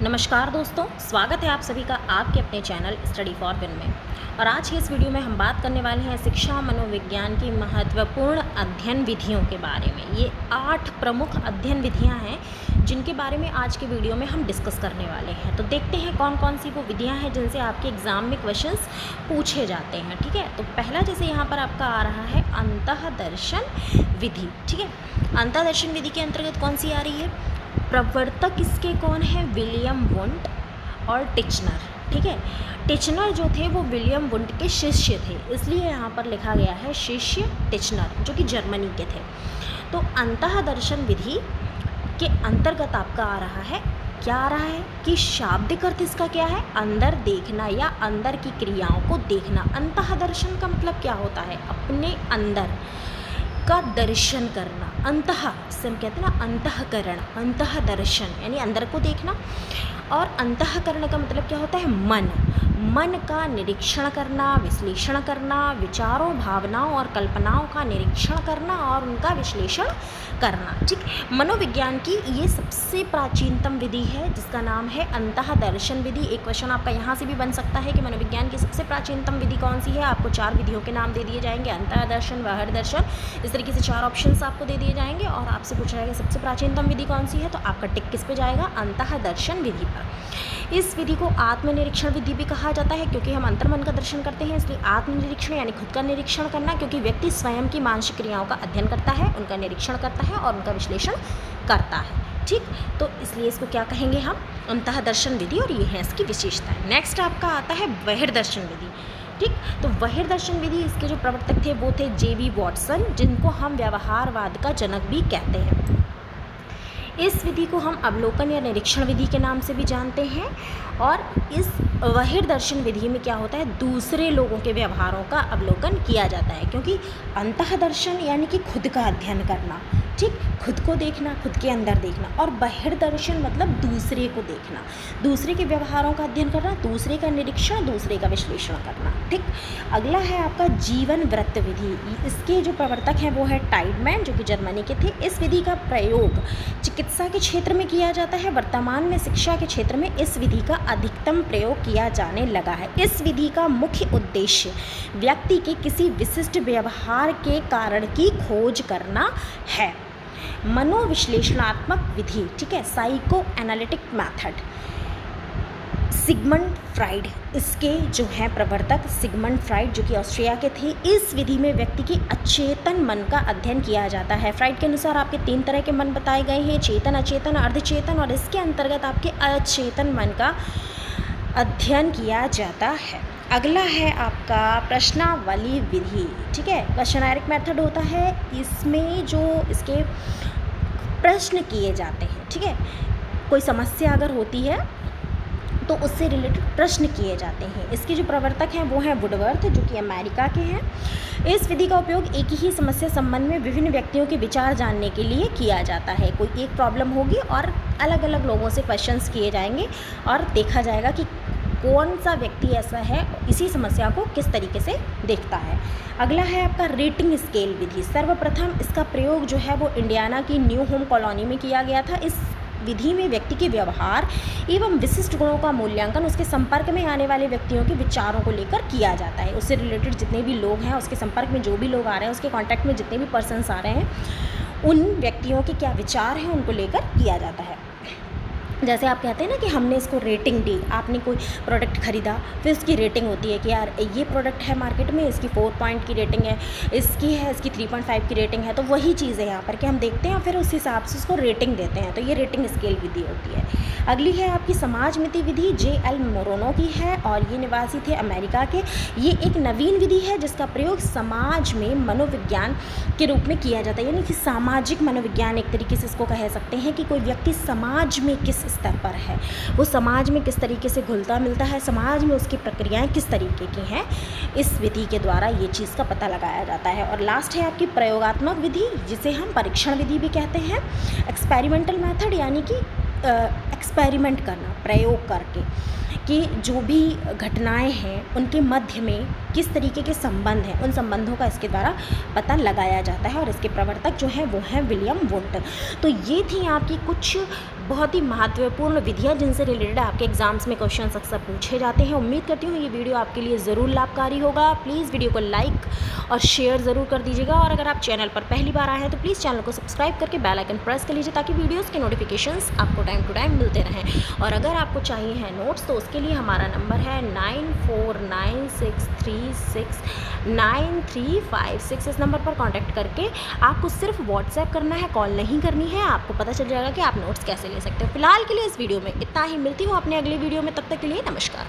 नमस्कार दोस्तों, स्वागत है आप सभी का आपके अपने चैनल स्टडी फॉर विन में। और आज की इस वीडियो में हम बात करने वाले हैं शिक्षा मनोविज्ञान की महत्वपूर्ण अध्ययन विधियों के बारे में। ये 8 प्रमुख अध्ययन विधियां हैं जिनके बारे में आज के वीडियो में हम डिस्कस करने वाले हैं। तो देखते हैं कौन कौन सी वो विधियां हैं जिनसे आपके एग्ज़ाम में क्वेश्चंस पूछे जाते हैं। ठीक है, तो पहला जैसे यहाँ पर आपका आ रहा है अंतःदर्शन विधि। ठीक है, अंतःदर्शन विधि के अंतर्गत कौन सी आ रही है? प्रवर्तक इसके कौन है? विलियम वुंट और टिचनर। ठीक है, टिचनर जो थे वो विलियम वुंट के शिष्य थे, इसलिए यहाँ पर लिखा गया है शिष्य टिचनर, जो कि जर्मनी के थे। तो अंतःदर्शन विधि के अंतर्गत आपका आ रहा है, क्या आ रहा है कि शाब्दिक अर्थ इसका क्या है? अंदर देखना या अंदर की क्रियाओं को देखना। अंतःदर्शन का मतलब क्या होता है? अपने अंदर का दर्शन करना। अंतः से हम कहते हैं ना अंतःकरण, अंतःदर्शन यानी अंदर को देखना। और अंतःकरण का मतलब क्या होता है? मन का निरीक्षण करना, विश्लेषण करना, विचारों, भावनाओं और कल्पनाओं का निरीक्षण करना और उनका विश्लेषण करना। ठीक, मनोविज्ञान की ये सबसे प्राचीनतम विधि है जिसका नाम है अंतःदर्शन विधि। एक क्वेश्चन आपका यहाँ से भी बन सकता है कि मनोविज्ञान की सबसे प्राचीनतम विधि कौन सी है? आपको 4 विधियों के नाम दे दिए जाएंगे, अंतःदर्शन, बहिर्दर्शन, इस तरीके से 4 ऑप्शंस आपको दे दिए जाएंगे और आपसे पूछा जाएगा सबसे प्राचीनतम विधि कौन सी है, तो आपका टिक किस पे जाएगा? अंतःदर्शन विधि पर। इस विधि को आत्मनिरीक्षण विधि भी कहा जाता है क्योंकि हम अंतर्मन का दर्शन करते हैं, इसलिए आत्मनिरीक्षण यानी खुद का निरीक्षण करना, क्योंकि व्यक्ति स्वयं की मानसिक क्रियाओं का अध्ययन करता है, उनका निरीक्षण करता है और उनका विश्लेषण करता है। ठीक, तो इसलिए इसको क्या कहेंगे हम? अंतःदर्शन विधि, और ये है इसकी विशेषताएं। नेक्स्ट आपका आता है बहिर्दर्शन विधि। ठीक, तो बहिर्दर्शन विधि इसके जो प्रवर्तक थे वो थे जे.बी. वॉटसन, जिनको हम व्यवहारवाद का जनक भी कहते हैं। इस विधि को हम अवलोकन या निरीक्षण विधि के नाम से भी जानते हैं। और इस बहिर्दर्शन विधि में क्या होता है? दूसरे लोगों के व्यवहारों का अवलोकन किया जाता है, क्योंकि अंतःदर्शन यानी कि खुद का अध्ययन करना, ठीक, खुद को देखना, खुद के अंदर देखना, और बहिर्दर्शन मतलब दूसरे को देखना, दूसरे के व्यवहारों का अध्ययन करना, दूसरे का निरीक्षण, दूसरे का विश्लेषण करना। ठीक, अगला है आपका जीवन वृत्त विधि। इसके जो प्रवर्तक हैं वो है टाइडमैन, जो कि जर्मनी के थे। इस विधि का प्रयोग चिकित्सा के क्षेत्र में किया जाता है। वर्तमान में शिक्षा के क्षेत्र में इस विधि का अधिकतम प्रयोग किया जाने लगा है। इस विधि का मुख्य उद्देश्य व्यक्ति के किसी विशिष्ट व्यवहार के कारण की खोज करना है। मनोविश्लेषणात्मक विधि, ठीक है, psycho analytic method. Sigmund Freud इसके जो हैं प्रवर्तक, सिगमंड फ्राइड जो कि ऑस्ट्रिया के थे। इस विधि में व्यक्ति की अचेतन मन का अध्ययन किया जाता है। फ्राइड के अनुसार आपके 3 तरह के मन बताए गए हैं, चेतन, अचेतन, अर्धचेतन, और इसके अंतर्गत आपके अचेतन मन का अध्ययन किया जाता है। अगला है आपका प्रश्नावली विधि। ठीक है, क्वेश्चनरिक मेथड होता है, इसमें जो इसके प्रश्न किए जाते हैं। ठीक है, कोई समस्या अगर होती है तो उससे रिलेटेड प्रश्न किए जाते हैं। इसके जो प्रवर्तक हैं वो हैं वुडवर्थ, जो कि अमेरिका के हैं। इस विधि का उपयोग एक ही समस्या संबंध में विभिन्न व्यक्तियों के विचार जानने के लिए किया जाता है। कोई एक प्रॉब्लम होगी और अलग अलग लोगों से क्वेश्चंस किए जाएंगे और देखा जाएगा कि कौन सा व्यक्ति ऐसा है, इसी समस्या को किस तरीके से देखता है। अगला है आपका रेटिंग स्केल विधि। सर्वप्रथम इसका प्रयोग जो है वो इंडियाना की न्यू होम कॉलोनी में किया गया था। इस विधि में व्यक्ति के व्यवहार एवं विशिष्ट गुणों का मूल्यांकन उसके संपर्क में आने वाले व्यक्तियों के विचारों को लेकर किया जाता है। उससे रिलेटेड जितने भी लोग हैं, उसके संपर्क में जो भी लोग आ रहे हैं, उसके कांटेक्ट में जितने भी पर्सन्स आ रहे हैं, उन व्यक्तियों के क्या विचार हैं उनको लेकर किया जाता है। जैसे आप कहते हैं ना कि हमने इसको रेटिंग दी, आपने कोई प्रोडक्ट ख़रीदा, फिर इसकी रेटिंग होती है कि यार ये प्रोडक्ट है मार्केट में, इसकी 4 पॉइंट की रेटिंग है, इसकी है, इसकी 3.5 की रेटिंग है। तो वही चीज़ है यहाँ पर कि हम देखते हैं फिर उस हिसाब से उसको रेटिंग देते हैं। तो ये रेटिंग स्केल विधि होती है। अगली है आपकी समाज मिति विधि। जे.एल. मोरोनो की है और ये निवासी थे अमेरिका के। ये एक नवीन विधि है जिसका प्रयोग समाज में मनोविज्ञान के रूप में किया जाता है, यानी कि सामाजिक मनोविज्ञान एक तरीके से इसको कह सकते हैं कि कोई व्यक्ति समाज में किस स्तर पर है, वो समाज में किस तरीके से घुलता मिलता है, समाज में उसकी प्रक्रियाएं किस तरीके की हैं, इस विधि के द्वारा ये चीज़ का पता लगाया जाता है। और लास्ट है आपकी प्रयोगात्मक विधि, जिसे हम परीक्षण विधि भी कहते हैं। एक्सपेरिमेंटल मेथड यानी कि एक्सपेरिमेंट करना, प्रयोग करके कि जो भी घटनाएं हैं उनके मध्य में किस तरीके के संबंध हैं, उन संबंधों का इसके द्वारा पता लगाया जाता है और इसके प्रवर्तक जो हैं वो हैं विलियम वुंट। तो ये थी आपकी कुछ बहुत ही महत्वपूर्ण विधियाँ जिनसे रिलेटेड आपके एग्जाम्स में क्वेश्चन अक्सर पूछे जाते हैं। उम्मीद करती हूँ ये वीडियो आपके लिए ज़रूर लाभकारी होगा। प्लीज़ वीडियो को लाइक और शेयर ज़रूर कर दीजिएगा, और अगर आप चैनल पर पहली बार आए हैं तो प्लीज़ चैनल को सब्सक्राइब करके बेल आइकन प्रेस कर लीजिए ताकि वीडियोस के नोटिफिकेशंस आपको टाइम टू टाइम मिलते रहें। और अगर आपको चाहिए है नोट्स तो उसके लिए हमारा नंबर है 9496369356। इस नंबर पर कॉन्टैक्ट करके आपको सिर्फ व्हाट्सएप करना है, कॉल नहीं करनी है। आपको पता चल जाएगा कि आप नोट्स कैसे ले सकते हो। फिलहाल के लिए इस वीडियो में इतना ही। मिलती हूँ अपने अगले वीडियो में, तब तक के लिए नमस्कार।